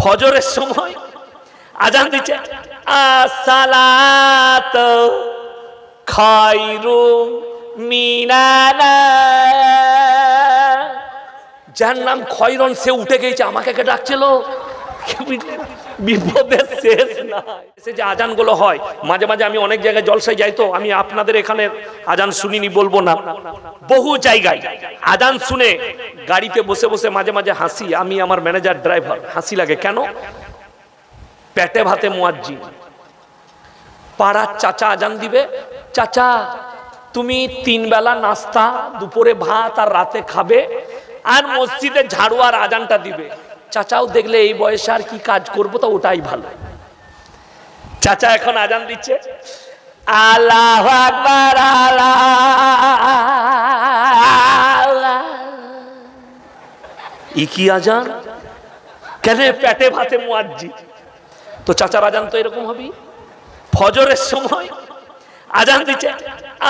ফজরের সময় আজান দিচ্ছে, আসসালাত খায়রুম মিনান্নাম। যার নাম খয়রন সে উঠে গেছে, আমাকে কে ডাকছিল? বিপদের শেষ নাই। যে আজানগুলো হয় মাঝে মাঝে, আমি অনেক জায়গায় জলসায় যাই, তো আমি আপনাদের এখানে আজান শুনিনি বলবো না, বহু জায়গায় আজান শুনে গাড়িতে বসে বসে মাঝে মাঝে হাসি, আমি আমার ম্যানেজার ড্রাইভার, হাসি লাগে। কেন? পেটে ভাতে মুয়াজ্জিন, পাড়ার চাচা আজান দিবে, চাচা তুমি 3 বেলা নাস্তা, দুপুরে ভাত আর রাতে খাবে, আর মসজিদে ঝাড়ু আর আজানটা দিবে। চাচাও দেখলে এই বয়সে আর কি কাজ করবো, তো ওটাই ভালো। চাচা এখন আজান দিচ্ছে, আল্লাহু আকবার, আল্লাহ। ই কি আজান? কেন? পেটে ভাতে মুয়াজ্জিন। তো চাচার আজান তো এরকম হবে। ফজরের সময় আজান দিচ্ছে,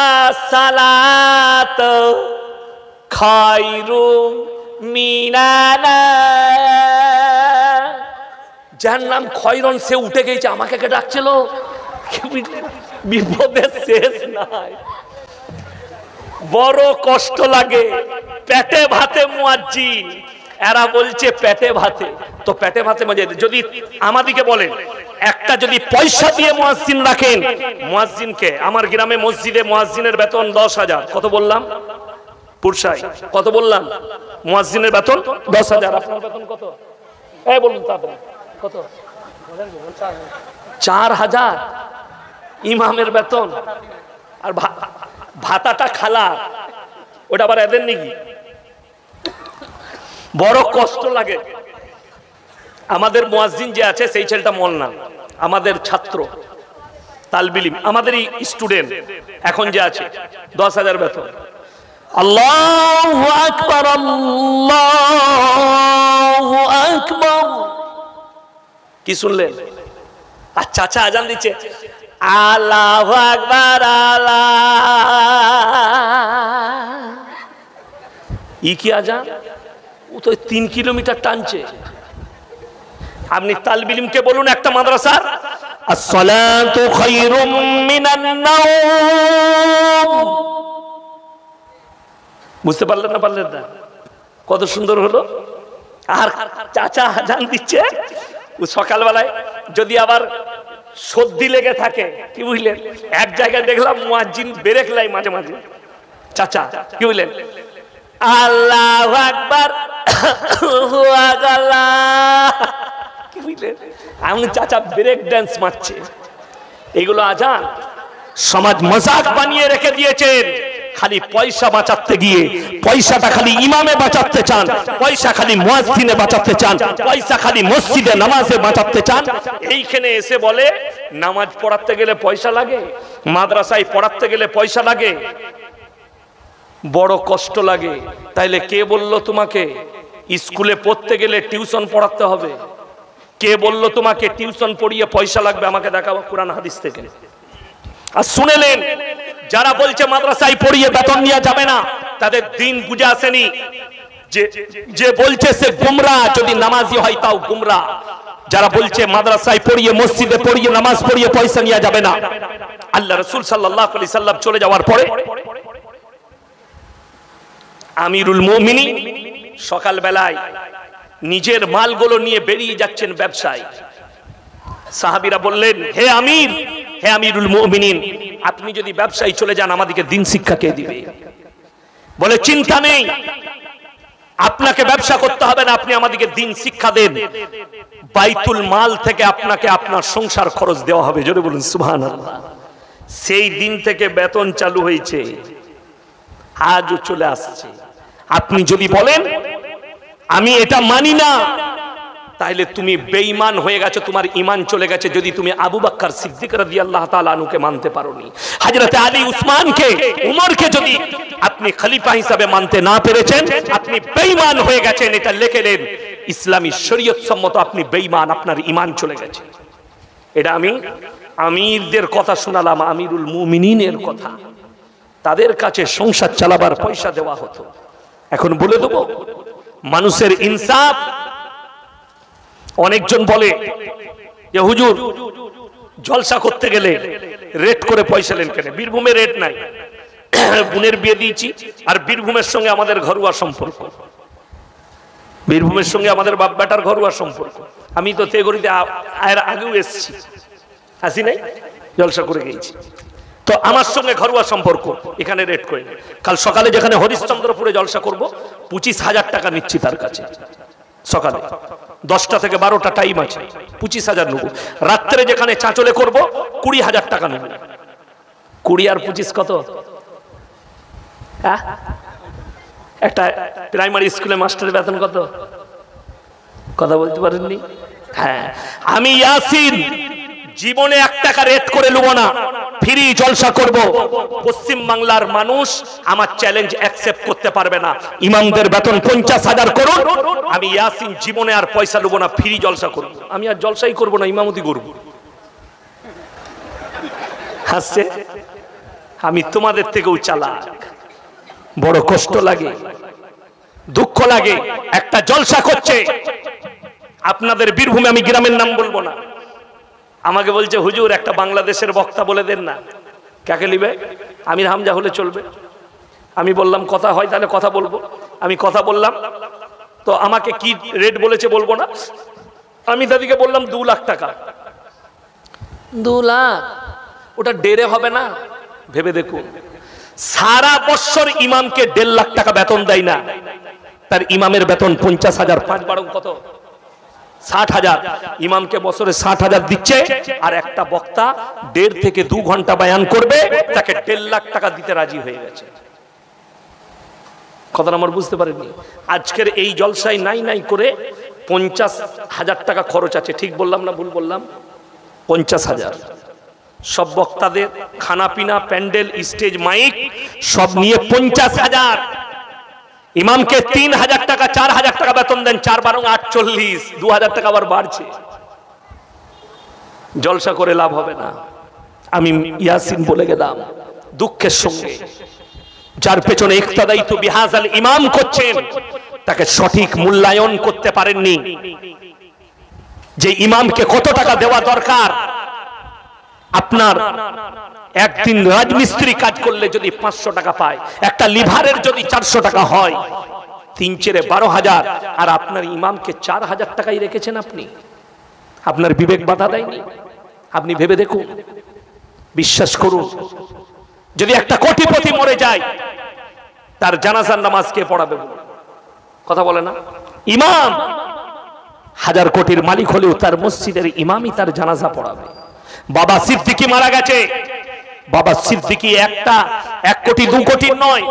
আসসালাত খায়রুম মিনান্নাম। যার নাম খয়রন সে উঠে গেছে, আমাকে কে ডাকছিল? বিপদের শেষ নাই। বড় কষ্ট লাগে। পেটে ভাতে মুয়াজ্জিন, এরা বলছে পেটে ভাতে। তো পেটে ভাতে মজা। যদি আমাদিকে বলেন একটা যদি পয়সা দিয়ে মুয়াজ্জিন রাখেন, মুয়াজ্জিনকে, আমার গ্রামে মসজিদে মুয়াজ্জিনের বেতন 10,000। কত বললাম? পুরসাই কত বললাম? মুয়াজ্জিনের বেতন 10,000। আপনার বেতন কত? এই বলুন তাড়াতাড়ি, কত? 4,000 ইমামের বেতন। আর ভাতাটা খালা, ওটা আবার এদের নাকি? বড় কষ্ট লাগে। আমাদের মুয়াজ্জিন যে আছে সেই ছেলেটা মোল্লা, আমাদের ছাত্র তালবিলিম, আমাদেরই স্টুডেন্ট এখন যে আছে, 10,000 বেতন। আল্লাহু আকবার, আল্লাহু আকবার। কি শুনলেন? আর চাচা আজান দিচ্ছে, আল্লাহু আকবার, আল্লাহ। ই কি আজান? ও তো 3 কিলোমিটার টানছে। আপনি তালবিলিমকে বলুন একটা মাদ্রাসার, আসসালাতু খায়রুম মিনান নাওম। বুঝতে পারলেন না? পারলেন না? কত সুন্দর হলো। আর চাচা আজান দিচ্ছে সকালবেলায়, যদি আবার সর্দি লেগে থাকে, কি বুঝলেন, এক জায়গায় দেখলাম মুয়াজ্জিন ব্রেক লাই মাঝে মাঝে। চাচা কি বুঝলেন, আল্লাহু আকবার, কি বুঝলেন, এমন চাচা ব্রেক ড্যান্স মারছে। এগুলো আজান সমাজ মজাক বানিয়ে রেখে দিয়েছেন। খালি পয়সা বাঁচাতে গিয়ে, পয়সাটা খালি ইমামে বাঁচাতে চান, পয়সা খালি মুয়াজ্জিনে বাঁচাতে চান, পয়সা খালি মসজিদে নামাজে বাঁচাতে চান। এইখানে এসে বলে নামাজ পড়াতে গেলে পয়সা লাগে, মাদ্রাসায় পড়াতে গেলে পয়সা লাগে, বড় কষ্ট লাগে। তাইলে কে বলল তোমাকে স্কুলে পড়তে গেলে টিউশন পড়াতে হবে? কে বলল তোমাকে টিউশন পড়িয়ে পয়সা লাগবে? আমাকে দেখাবো কোরআন হাদিস থেকে। আর শুনেলেন, যারা বলছে মাদ্রাসায় পড়িয়ে বেতন নেওয়া যাবে না, তাদের দিন বুঝে আসেনি। যে বলছে সে গুমরা, যদি নামাজি হয় তাও গুমরা। যারা বলছে মাদ্রাসায় পড়িয়ে, মসজিদে পড়িয়ে, নামাজ পড়িয়ে পয়সা নেওয়া যাবে না, আল্লাহ রাসূল সাল্লাল্লাহু আলাইহি সাল্লাম চলে যাওয়ার পরে আমিরুল মুমিনিন সকালবেলায় নিজের মালগুলো নিয়ে বেরিয়ে যাচ্ছেন ব্যবসায়। সাহাবীরা বললেন, হে আমির, হে আমিরুল মুমিনিন, আপনি যদি ব্যবসায় চলে যান আমাদেরকে দিন শিক্ষা কে দিবে? বলে, চিন্তা নেই, আপনাকে ব্যবসা করতে হবে না, আপনি আমাদেরকে দিন শিক্ষা দেন, বাইতুল মাল থেকে আপনাকে আপনার সংসার খরচ দেওয়া হবে। জোরে বলুন সুবহানাল্লাহ। সেই দিন থেকে বেতন চালু হয়েছে, আজও চলে আসছে। আপনি যদি বলেন আমি এটা মানি না, তাহলে তুমি বেঈমান হয়ে গেছো, তোমার ঈমান চলে গেছে। যদি তুমি আবু বকর সিদ্দিক রাদিয়াল্লাহু তাআলা আনহুকে মানতে পারোনি, হযরত আলী, উসমানকে, উমরকে যদি আপনি খলিফা হিসাবে মানতে না পেরেছেন, আপনি বেঈমান হয়ে গেছেন। এটা লিখে নেন, ইসলামী শরীয়ত সম্মত আপনি বেঈমান, আপনার ঈমান চলে গেছে। এটা আমি আমিরদের কথা শোনালাম, আমিরুল মুমিনিনের কথা। তাদের কাছে সংসার চালাবার পয়সা দেওয়া হতো। এখন বলে দেব, মানুষের ইনসাফ অনেকজন বলে যে হুজুর জলসা করতে গেলে রেট করে পয়সা নেন কেন? বীরভূমে রেট নাই, বোনের বিয়ে দিয়েছি, আর বীরভূমের সঙ্গে আমাদের ঘরোয়া সম্পর্ক, বীরভূমের সঙ্গে আমাদের বাপ বেটার ঘরোয়া সম্পর্ক। আমি তো তেগরিতে আগেও এসেছি, আসি নাই, জলসা করে গেছি, তো আমার সঙ্গে ঘরোয়া সম্পর্ক, এখানে রেট করে। কাল সকালে যেখানে হরিশ্চন্দ্রপুরে জলসা করব 25,000 টাকা নিচ্ছি তার কাছে, সকালে 10টা থেকে 12টা টাইম আছে, 25,000 নেব। রাত্রে যেখানে চাঁচলে করব 20,000 টাকা নেব। 20 আর 25 কত? একটা প্রাইমারি স্কুলে মাস্টারের বেতন কত? কথা বলতে পারেননি? হ্যাঁ, আমি ইয়াসিন জীবনে 1 টাকা রেট করে নেব না, ফ্রি জলসা করব। পশ্চিম বাংলার মানুষ আমার চ্যালেঞ্জ অ্যাকসেপ্ট করতে পারবে না। ইমামদের বেতন 50,000 করুন, আমি ইয়াসিন জীবনে আর পয়সা নেব না, ফ্রি জলসা করব। আমি আর জলসাই করব না, ইমামতি করব। হাসছে? আমি তোমাদের থেকেও চালাক। বড় কষ্ট লাগে, দুঃখ লাগে, একটা জলসা করছে আপনাদের বীরভূমে, আমি গ্রামের নাম বলবো না, আমাকে বলছে হুজুর একটা বাংলাদেশের বক্তা বলে দেন না। কাকে নিবে? আমির হামজা হলে চলবে। আমি বললাম কথা হয় তাহলে কথা বলবো। আমি কথা বললাম, তো আমাকে কি রেট বলেছে বলবো না, আমি তাদেরকে বললাম 2 লাখ টাকা। 2 লাখ ওটা ডেরে হবে না? ভেবে দেখুন, সারা বছর ইমামকে 1.5 লাখ টাকা বেতন দেয় না, তার ইমামের বেতন 50,000, 5 বারো কত? 60,000। ইমামকে বছরে 60,000 দিচ্ছে, আর একটা বক্তা 1.5 থেকে 2 ঘন্টা বয়ান করবে, তাকে 1.5 লাখ টাকা দিতে রাজি হয়ে গেছে। কথাটা আমার বুঝতে পারেননি? আজকের এই জলসায় নাই নাই করে 50,000 টাকা খরচ আছে। ঠিক বললাম না ভুল বললাম? 50,000। সব বক্তাদের খানা পিনা, প্যান্ডেল, স্টেজ, মাইক সব নিয়ে 50,000। ইমামকে 3,000 টাকা, 4,000 টাকা বেতন দেন, 4 বারং 48, 2,000 টাকা আবার বাড়ছে। জলসা করে লাভ হবে না। আমি ইয়াসিন বলে গেলাম দুঃখের সঙ্গে, যার পেছনে ইক্তাদাই তো বিহাজাল ইমাম করছেন, তাকে সঠিক মূল্যায়ন করতে পারেননি। যে ইমামকে কত টাকা দেওয়া দরকার, আপনার একদিন রাজমিস্ত্রি কাজ করলে যদি 500 টাকা পায়, একটা লিভারের যদি 400 টাকা হয়, 3 চেরে 12,000, আর আপনার ইমামকে 4,000 টাকাই রেখেছেন আপনি। আপনার বিবেক বাধা দেয়নি? আপনি ভেবে দেখুন, বিশ্বাস করুন, যদি একটা কোটিপতি মরে যায়, তার জানাজার নামাজ কে পড়াবে? কথা বলে না? ইমাম 1000 কোটির মালিক হলেও তার মসজিদের ইমামই তার জানাজা পড়াবে। বাবা সিদ্দিকী মারা গেছে, বাবা সিদ্দিকী 1 কোটি 2 কোটির নয়,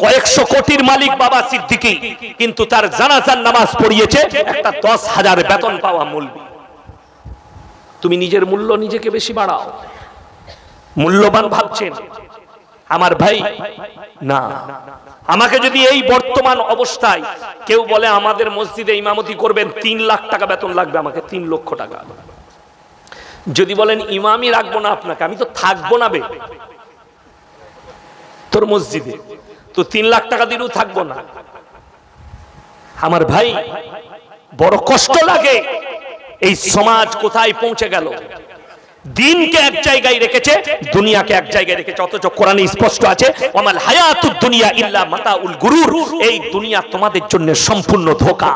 কয়েকশো কোটির মালিক বাবা সিদ্দিকী, কিন্তু তার জানাজার নামাজ পড়িয়েছে একটা 10,000 বেতন পাওয়া মৌলবি। তুমি নিজের মূল্য নিজেকে বেশি বাড়াও, মূল্যবান ভাবছেন আমার ভাই না। আমাকে যদি এই বর্তমান অবস্থায় কেউ বলে আমাদের মসজিদে ইমামতি করবেন 3 লাখ টাকা বেতন লাগবে, আমাকে 3 লক্ষ টাকা। যদি বলেন ইমামই রাখবো না আপনাকে, আমি তো থাকবো না বে তোর মসজিদে, তো 3 লাখ টাকা দিলেও থাকবো না। আমার ভাই বড় কষ্ট লাগে, এই সমাজ কোথায় পৌঁছে গেল। দিনকে এক জায়গায় রেখেছে, দুনিয়াকে এক জায়গায় রেখেছে, অথচ কোরআনে স্পষ্ট আছে ওয়ামাল হায়াতুদ দুনিয়া ইল্লা মাতাউল গুরুর, এই দুনিয়া তোমাদের জন্য সম্পূর্ণ ধোঁকা।